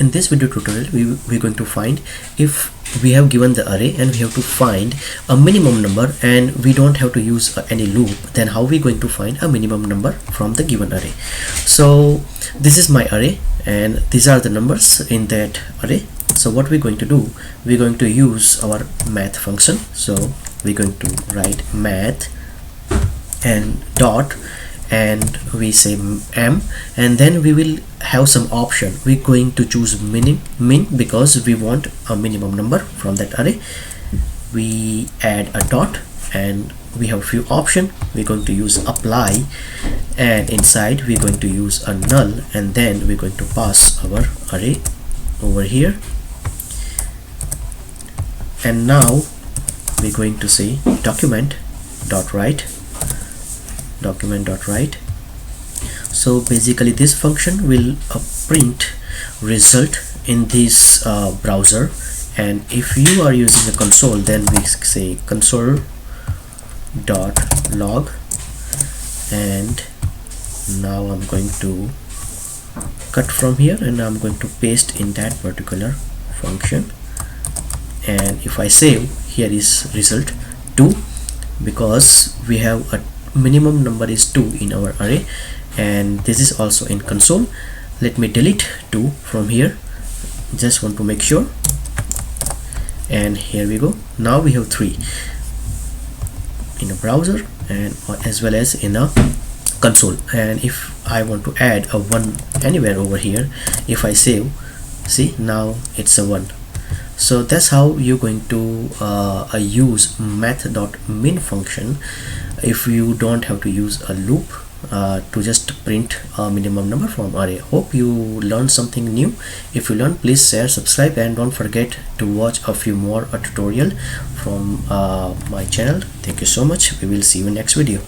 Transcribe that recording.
in this video tutorial we're going to find if we have given the array and we have to find a minimum number and we don't have to use any loop, then how we going to find a minimum number from the given array. So this is my array and these are the numbers in that array. So what we're going to do, we're going to use our math function. So we're going to write math and dot, and we say m, and then we will have some option. We're going to choose min because we want a minimum number from that array. We add a dot and we have a few options. We're going to use apply, and inside we're going to use a null, and then we're going to pass our array over here. And now we're going to say document.write. So basically this function will print result in this browser, and if you are using a console, then we say console.log, and now I'm going to cut from here and I'm going to paste in that particular function. And if I save, here is result 2, because we have a minimum number is 2 in our array, and this is also in console. Let me delete 2 from here, just want to make sure, and here we go. Now we have 3 in a browser and as well as in a console. And if I want to add a 1 anywhere over here, if I save, see, now it's a 1. So that's how you're going to use math.min function if you don't have to use a loop to just print a minimum number from array. Hope you learned something new. If you learned, please share, subscribe, and don't forget to watch a few more tutorial from my channel. Thank you so much. We will see you in next video.